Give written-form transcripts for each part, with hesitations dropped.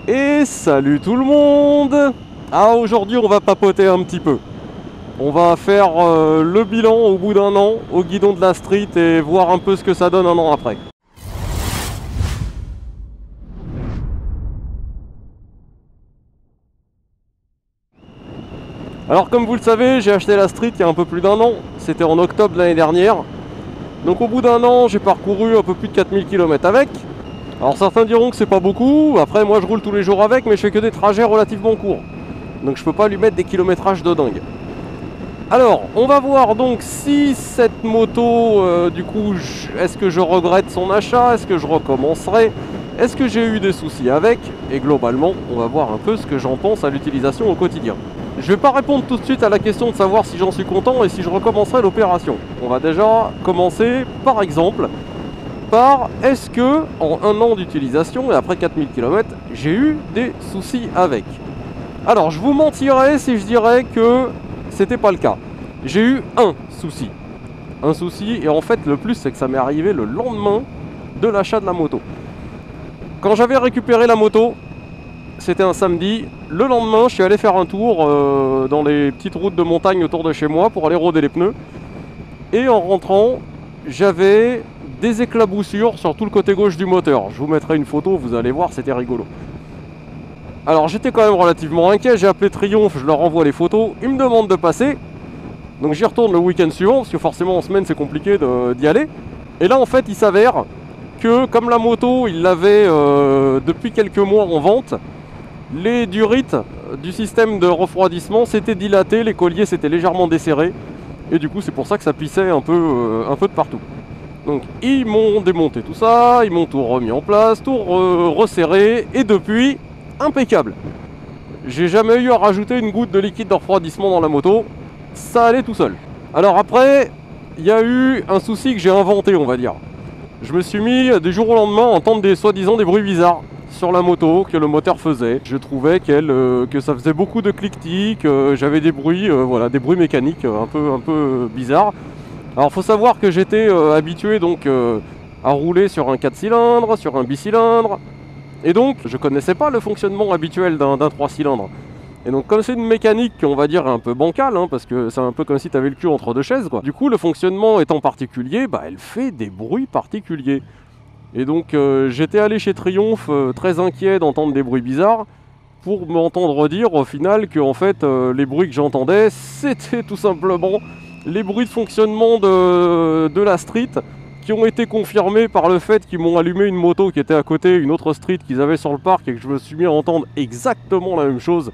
Et salut tout le monde. Ah, aujourd'hui on va papoter un petit peu. On va faire le bilan au bout d'un an au guidon de la street et voir un peu ce que ça donne un an après. Alors comme vous le savez, j'ai acheté la street il y a un peu plus d'un an. C'était en octobre de l'année dernière. Donc au bout d'un an, j'ai parcouru un peu plus de 4000 km avec. Alors certains diront que c'est pas beaucoup. Après moi je roule tous les jours avec, mais je fais que des trajets relativement courts. Donc je peux pas lui mettre des kilométrages de dingue. Alors, on va voir donc si cette moto, du coup, est-ce que je regrette son achat? Est-ce que je recommencerai? Est-ce que j'ai eu des soucis avec? Et globalement, on va voir un peu ce que j'en pense à l'utilisation au quotidien. Je ne vais pas répondre tout de suite à la question de savoir si j'en suis content et si je recommencerai l'opération. On va déjà commencer, par exemple, par est-ce que, en un an d'utilisation et après 4000 km, j'ai eu des soucis avec? Alors, je vous mentirais si je dirais que c'était pas le cas. J'ai eu un souci. Un souci, et en fait le plus c'est que ça m'est arrivé le lendemain de l'achat de la moto. Quand j'avais récupéré la moto, c'était un samedi, le lendemain je suis allé faire un tour dans les petites routes de montagne autour de chez moi pour aller rôder les pneus. Et en rentrant, j'avais des éclaboussures sur tout le côté gauche du moteur. Je vous mettrai une photo, vous allez voir, c'était rigolo. Alors j'étais quand même relativement inquiet, j'ai appelé Triomphe, je leur envoie les photos, ils me demandent de passer. Donc j'y retourne le week-end suivant, parce que forcément en semaine c'est compliqué d'y aller. Et là en fait il s'avère que comme la moto il l'avait depuis quelques mois en vente, les durites du système de refroidissement s'étaient dilatés, les colliers s'étaient légèrement desserrés. Et du coup c'est pour ça que ça pissait un peu de partout. Donc ils m'ont démonté tout ça, ils m'ont tout remis en place, tout resserré, et depuis, impeccable. J'ai jamais eu à rajouter une goutte de liquide de refroidissement dans la moto. Ça allait tout seul. Alors après, il y a eu un souci que j'ai inventé, on va dire. Je me suis mis du jour au lendemain à entendre soi-disant des bruits bizarres sur la moto que le moteur faisait. Je trouvais que ça faisait beaucoup de cliquetis, que j'avais des bruits, voilà, des bruits mécaniques un peu bizarres. Alors faut savoir que j'étais habitué donc à rouler sur un 4 cylindres, sur un bicylindre, et donc je connaissais pas le fonctionnement habituel d'un 3 cylindres. Et donc comme c'est une mécanique on va dire un peu bancale, hein, parce que c'est un peu comme si tu avais le cul entre deux chaises, quoi. Du coup le fonctionnement étant particulier, bah, elle fait des bruits particuliers. Et donc j'étais allé chez Triomphe très inquiet d'entendre des bruits bizarres, pour m'entendre dire au final que en fait les bruits que j'entendais c'était tout simplement les bruits de fonctionnement de la street, qui ont été confirmés par le fait qu'ils m'ont allumé une moto qui était à côté, une autre street qu'ils avaient sur le parc, et que je me suis mis à entendre exactement la même chose.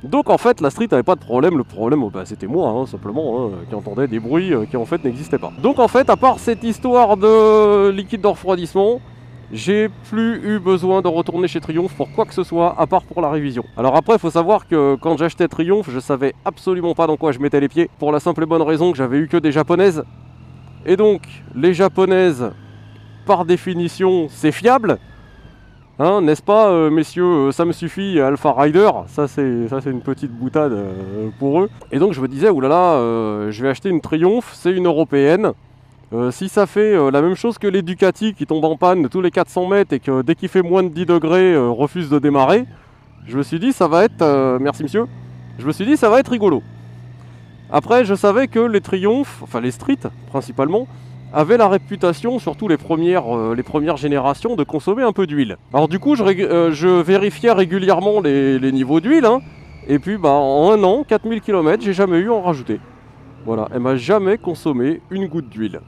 Donc en fait la street n'avait pas de problème, le problème bah, c'était moi hein, simplement, hein, qui entendait des bruits qui en fait n'existaient pas. Donc en fait à part cette histoire de liquide de refroidissement, j'ai plus eu besoin de retourner chez Triomphe pour quoi que ce soit, à part pour la révision. Alors après il faut savoir que quand j'achetais Triomphe, je savais absolument pas dans quoi je mettais les pieds, pour la simple et bonne raison que j'avais eu que des japonaises. Et donc les japonaises, par définition, c'est fiable. Hein, n'est-ce pas, messieurs, ça me suffit, Alpha Rider, ça c'est une petite boutade pour eux. Et donc je me disais, oulala, je vais acheter une Triumph, c'est une européenne. Si ça fait la même chose que les Ducati qui tombent en panne tous les 400 mètres et que dès qu'il fait moins de 10 degrés, refusent de démarrer, je me suis dit, ça va être, merci monsieur, je me suis dit, ça va être rigolo. Après, je savais que les Triumph, enfin les Street principalement, avait la réputation, surtout les premières générations, de consommer un peu d'huile. Alors du coup, je vérifiais régulièrement les niveaux d'huile, hein, et puis bah, en un an, 4000 km, j'ai jamais eu à en rajouter. Voilà, elle m'a jamais consommé une goutte d'huile.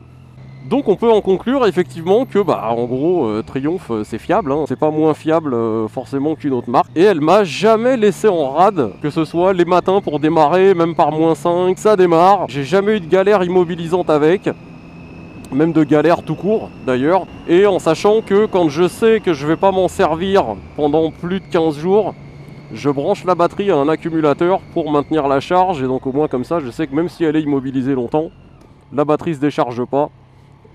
Donc on peut en conclure effectivement que, bah, en gros, Triumph c'est fiable, hein. C'est pas moins fiable forcément qu'une autre marque. Et elle m'a jamais laissé en rade, que ce soit les matins pour démarrer, même par -5, ça démarre. J'ai jamais eu de galère immobilisante avec. Même de galère tout court d'ailleurs, et en sachant que quand je sais que je vais pas m'en servir pendant plus de 15 jours, je branche la batterie à un accumulateur pour maintenir la charge, et donc au moins comme ça je sais que même si elle est immobilisée longtemps, la batterie se décharge pas,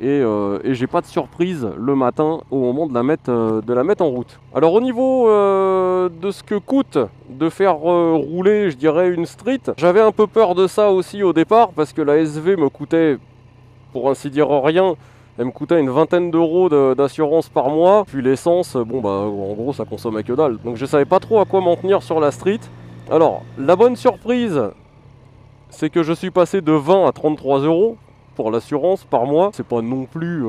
et j'ai pas de surprise le matin au moment de la mettre en route. Alors au niveau de ce que coûte de faire rouler, je dirais, une street, j'avais un peu peur de ça aussi au départ, parce que la SV me coûtait, pour ainsi dire, rien. Elle me coûtait une vingtaine d'euros d'assurance par mois. Puis l'essence, bon bah en gros ça consommait que dalle. Donc je savais pas trop à quoi m'en tenir sur la street. Alors, la bonne surprise, c'est que je suis passé de 20 à 33 euros pour l'assurance par mois. C'est pas non plus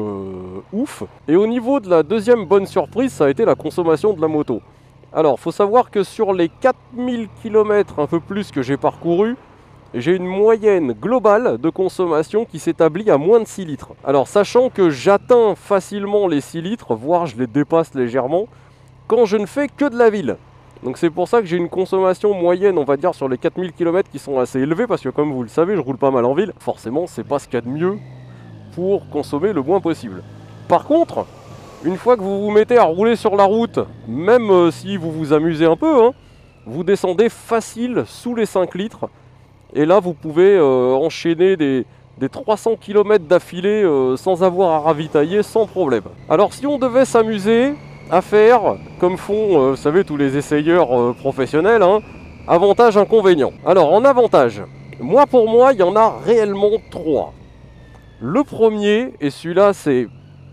ouf. Et au niveau de la deuxième bonne surprise, ça a été la consommation de la moto. Alors, faut savoir que sur les 4000 km, un peu plus que j'ai parcouru, j'ai une moyenne globale de consommation qui s'établit à moins de 6 litres. Alors, sachant que j'atteins facilement les 6 litres, voire je les dépasse légèrement, quand je ne fais que de la ville. Donc c'est pour ça que j'ai une consommation moyenne, on va dire, sur les 4000 km qui sont assez élevées, parce que comme vous le savez, je roule pas mal en ville. Forcément, c'est pas ce qu'il y a de mieux pour consommer le moins possible. Par contre, une fois que vous vous mettez à rouler sur la route, même si vous vous amusez un peu, hein, vous descendez facile sous les 5 litres. Et là, vous pouvez enchaîner des 300 km d'affilée sans avoir à ravitailler, sans problème. Alors si on devait s'amuser à faire, comme font, vous savez, tous les essayeurs professionnels, hein, avantages, inconvénients. Alors, en avantage, pour moi, il y en a réellement 3. Le premier, et celui-là,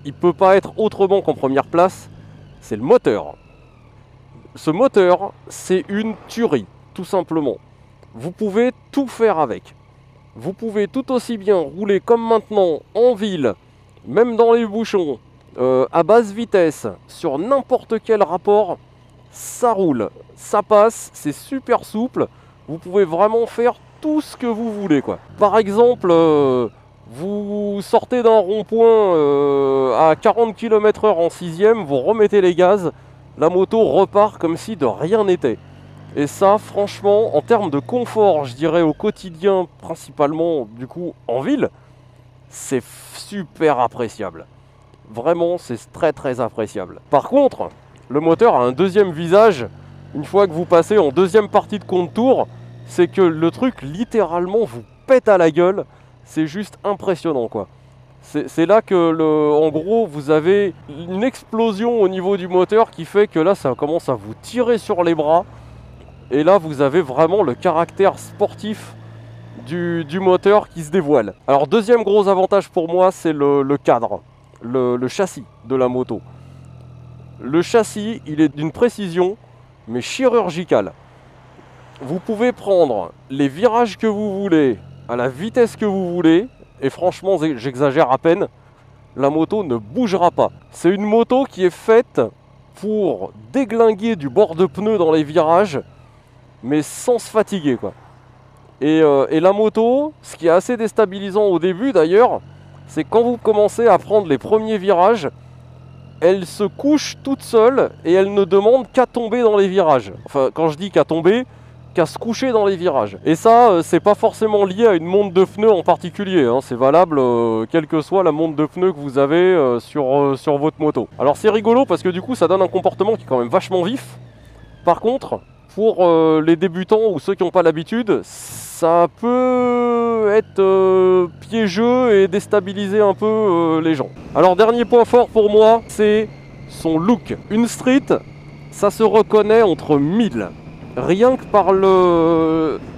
il peut pas être autrement qu'en première place, c'est le moteur. Ce moteur, c'est une tuerie, tout simplement. Vous pouvez tout faire avec. Vous pouvez tout aussi bien rouler comme maintenant en ville, même dans les bouchons, à basse vitesse, sur n'importe quel rapport, ça roule, ça passe, c'est super souple, vous pouvez vraiment faire tout ce que vous voulez, quoi. Par exemple, vous sortez d'un rond-point à 40 km/h en 6ème, vous remettez les gaz, la moto repart comme si de rien n'était. Et ça, franchement, en termes de confort, je dirais au quotidien, principalement du coup en ville, c'est super appréciable. Vraiment, c'est très très appréciable. Par contre, le moteur a un deuxième visage. Une fois que vous passez en deuxième partie de contour, c'est que le truc littéralement vous pète à la gueule. C'est juste impressionnant, quoi. C'est là que, en gros, vous avez une explosion au niveau du moteur qui fait que là, ça commence à vous tirer sur les bras. Et là, vous avez vraiment le caractère sportif du moteur qui se dévoile. Alors, deuxième gros avantage pour moi, c'est le cadre. Le châssis de la moto. Le châssis, il est d'une précision, mais chirurgicale. Vous pouvez prendre les virages que vous voulez, à la vitesse que vous voulez, et franchement, j'exagère à peine, la moto ne bougera pas. C'est une moto qui est faite pour déglinguer du bord de pneu dans les virages, mais sans se fatiguer, quoi. Et la moto, ce qui est assez déstabilisant au début d'ailleurs, c'est quand vous commencez à prendre les premiers virages, elle se couche toute seule et elle ne demande qu'à tomber dans les virages. Enfin, quand je dis qu'à tomber, qu'à se coucher dans les virages. Et ça, c'est pas forcément lié à une monte de pneus en particulier, hein. C'est valable quelle que soit la monte de pneus que vous avez sur votre moto. Alors c'est rigolo parce que du coup, ça donne un comportement qui est quand même vachement vif. Par contre, pour les débutants ou ceux qui n'ont pas l'habitude, ça peut être piégeux et déstabiliser un peu les gens. Alors dernier point fort pour moi, c'est son look. Une street, ça se reconnaît entre 1000. Rien que par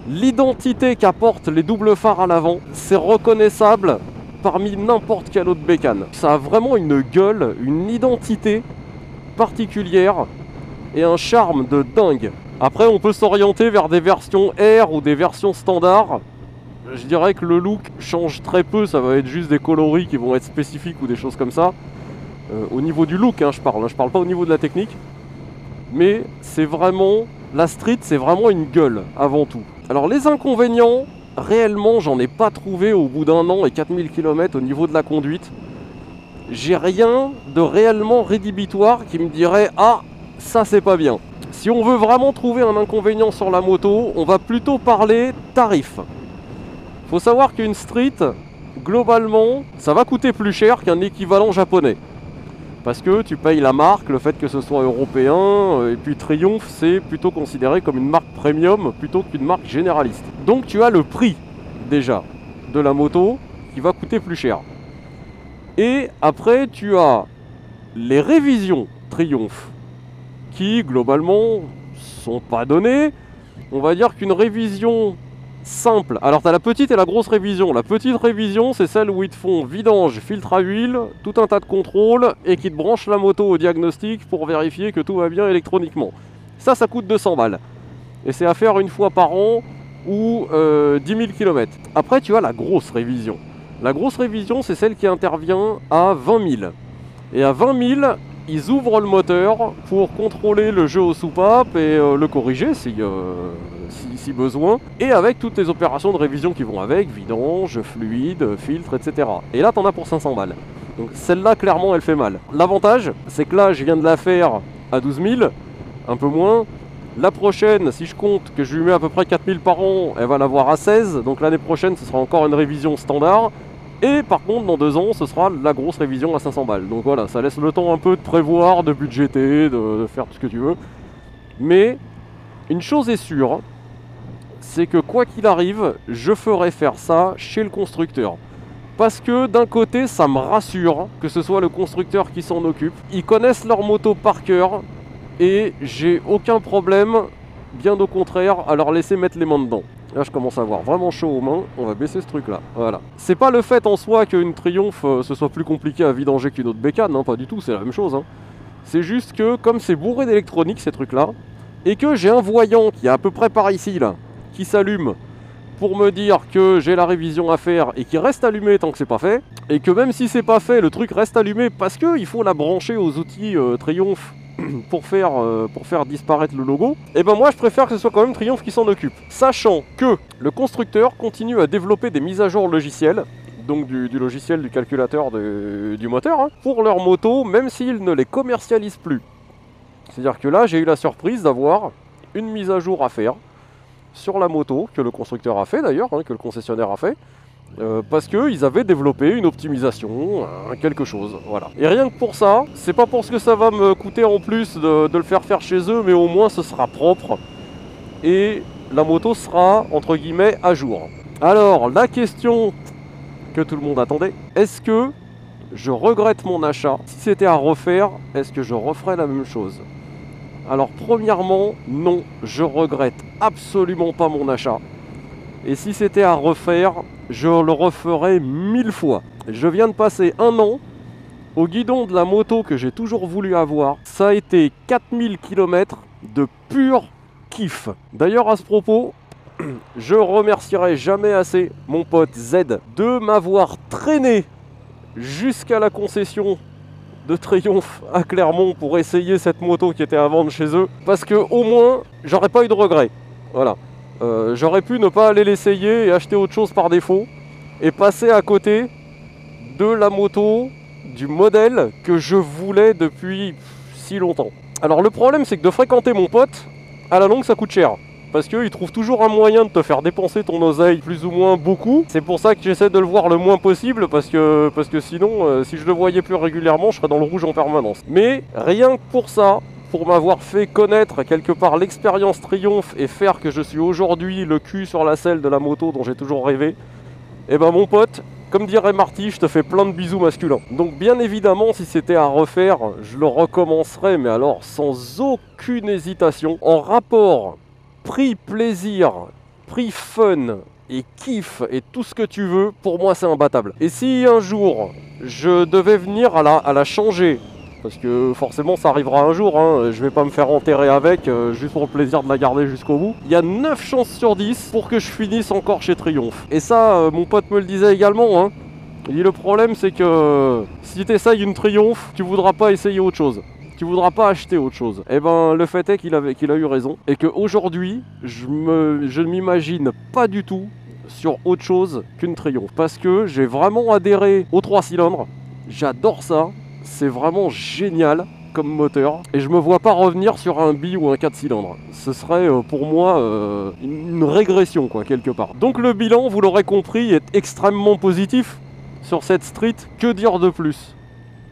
l'identité qu'apportent les doubles phares à l'avant, c'est reconnaissable parmi n'importe quelle autre bécane. Ça a vraiment une gueule, une identité particulière et un charme de dingue. Après, on peut s'orienter vers des versions R ou des versions standards. Je dirais que le look change très peu, ça va être juste des coloris qui vont être spécifiques ou des choses comme ça. Au niveau du look, hein, je parle pas au niveau de la technique. Mais c'est vraiment, la street, c'est vraiment une gueule avant tout. Alors les inconvénients, réellement, j'en ai pas trouvé au bout d'un an et 4000 km au niveau de la conduite. J'ai rien de réellement rédhibitoire qui me dirait « Ah, ça c'est pas bien ». Si on veut vraiment trouver un inconvénient sur la moto, on va plutôt parler tarif. Faut savoir qu'une street, globalement, ça va coûter plus cher qu'un équivalent japonais. Parce que tu payes la marque, le fait que ce soit européen, et puis Triumph, c'est plutôt considéré comme une marque premium plutôt qu'une marque généraliste. Donc tu as le prix, déjà, de la moto qui va coûter plus cher. Et après, tu as les révisions Triumph, qui globalement sont pas données. On va dire qu'une révision simple. Alors t'as la petite et la grosse révision. La petite révision, c'est celle où ils te font vidange, filtre à huile, tout un tas de contrôles et qui te branchent la moto au diagnostic pour vérifier que tout va bien électroniquement. Ça coûte 200 balles. Et c'est à faire une fois par an ou 10 000 km. Après tu as la grosse révision. La grosse révision, c'est celle qui intervient à 20 000. Et à 20 000, ils ouvrent le moteur pour contrôler le jeu aux soupapes et le corriger si besoin. Et avec toutes les opérations de révision qui vont avec, vidange, fluide, filtre, etc. Et là, t'en as pour 500 balles. Donc celle-là, clairement, elle fait mal. L'avantage, c'est que là, je viens de la faire à 12 000, un peu moins. La prochaine, si je compte que je lui mets à peu près 4 000 par an, elle va l'avoir à 16. Donc l'année prochaine, ce sera encore une révision standard. Et par contre, dans 2 ans, ce sera la grosse révision à 500 balles. Donc voilà, ça laisse le temps un peu de prévoir, de budgéter, de faire tout ce que tu veux. Mais une chose est sûre, c'est que quoi qu'il arrive, je ferai faire ça chez le constructeur. Parce que d'un côté, ça me rassure que ce soit le constructeur qui s'en occupe. Ils connaissent leur moto par cœur et j'ai aucun problème, bien au contraire, à leur laisser mettre les mains dedans. Là je commence à avoir vraiment chaud aux mains, on va baisser ce truc là, voilà. C'est pas le fait en soi qu'une Triumph ce soit plus compliqué à vidanger qu'une autre bécane, hein, pas du tout, c'est la même chose. Hein. C'est juste que comme c'est bourré d'électronique ces trucs là, et que j'ai un voyant qui est à peu près par ici là, qui s'allume pour me dire que j'ai la révision à faire et qui reste allumé tant que c'est pas fait, et que même si c'est pas fait, le truc reste allumé parce qu'il faut la brancher aux outils Triumph pour faire disparaître le logo, et ben moi je préfère que ce soit quand même Triumph qui s'en occupe. Sachant que le constructeur continue à développer des mises à jour logicielles, donc du logiciel du calculateur du moteur, hein, pour leurs motos, même s'ils ne les commercialisent plus. C'est-à-dire que là j'ai eu la surprise d'avoir une mise à jour à faire sur la moto, que le constructeur a fait d'ailleurs, hein, que le concessionnaire a fait, parce qu'ils avaient développé une optimisation, quelque chose, voilà. Et rien que pour ça, c'est pas pour ce que ça va me coûter en plus de le faire chez eux, mais au moins ce sera propre, et la moto sera, entre guillemets, à jour. Alors, la question que tout le monde attendait, est-ce que je regrette mon achat? Si c'était à refaire, est-ce que je referais la même chose? Alors, premièrement, non, je regrette absolument pas mon achat. Et si c'était à refaire, je le referais 1000 fois. Je viens de passer 1 an au guidon de la moto que j'ai toujours voulu avoir. Ça a été 4000 km de pur kiff. D'ailleurs, à ce propos, je remercierai jamais assez mon pote Z de m'avoir traîné jusqu'à la concession de Triumph à Clermont pour essayer cette moto qui était à vendre chez eux. Parce que au moins, j'aurais pas eu de regrets. Voilà. J'aurais pu ne pas aller l'essayer et acheter autre chose par défaut et passer à côté de la moto, du modèle que je voulais depuis si longtemps. Alors le problème c'est que de fréquenter mon pote, à la longue ça coûte cher. Parce qu'il trouve toujours un moyen de te faire dépenser ton oseille plus ou moins beaucoup. C'est pour ça que j'essaie de le voir le moins possible parce que sinon, si je le voyais plus régulièrement, je serais dans le rouge en permanence. Mais rien que pour ça, pour m'avoir fait connaître quelque part l'expérience Triumph et faire que je suis aujourd'hui le cul sur la selle de la moto dont j'ai toujours rêvé, et ben mon pote, comme dirait Marty, je te fais plein de bisous masculins. Donc bien évidemment, si c'était à refaire, je le recommencerais, mais alors sans aucune hésitation. En rapport prix plaisir, prix fun et kiff et tout ce que tu veux, pour moi c'est imbattable. Et si un jour je devais venir à la changer, parce que forcément ça arrivera un jour, hein, je vais pas me faire enterrer avec juste pour le plaisir de la garder jusqu'au bout. Il y a 9 chances sur 10 pour que je finisse encore chez Triumph. Et ça, mon pote me le disait également, hein. Il dit le problème c'est que si tu essayes une Triumph, tu voudras pas essayer autre chose. Tu voudras pas acheter autre chose. Et ben le fait est qu'il a eu raison. Et qu'aujourd'hui, je ne m'imagine pas du tout sur autre chose qu'une Triumph. Parce que j'ai vraiment adhéré aux 3 cylindres. J'adore ça. C'est vraiment génial comme moteur. Et je me vois pas revenir sur un bi ou un 4 cylindres. Ce serait pour moi une régression quoi, quelque part. Donc le bilan, vous l'aurez compris, est extrêmement positif sur cette Street. Que dire de plus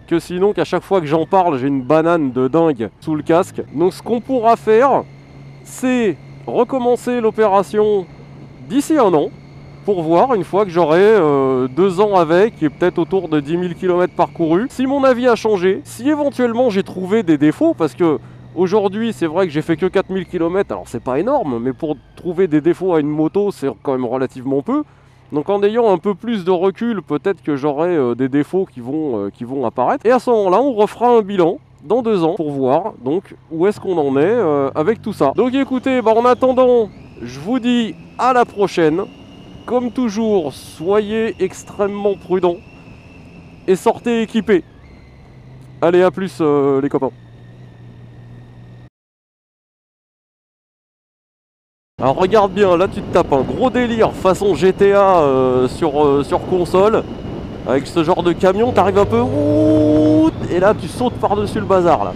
que sinon qu'à chaque fois que j'en parle, j'ai une banane de dingue sous le casque. Donc ce qu'on pourra faire, c'est recommencer l'opération d'ici 1 an, pour voir, une fois que j'aurai 2 ans avec, et peut-être autour de 10 000 km parcourus, si mon avis a changé, si éventuellement j'ai trouvé des défauts, parce que Aujourd'hui, c'est vrai que j'ai fait que 4000 km, alors c'est pas énorme, mais pour trouver des défauts à une moto, c'est quand même relativement peu. Donc en ayant un peu plus de recul, peut-être que j'aurai des défauts qui vont apparaître. Et à ce moment-là, on refera un bilan dans 2 ans pour voir donc où est-ce qu'on en est avec tout ça. Donc écoutez, en attendant, je vous dis à la prochaine. Comme toujours, soyez extrêmement prudents et sortez équipés. Allez, à plus les copains. Alors regarde bien, là tu te tapes un gros délire façon GTA sur console. Avec ce genre de camion, t'arrives un peu... Et là tu sautes par-dessus le bazar là.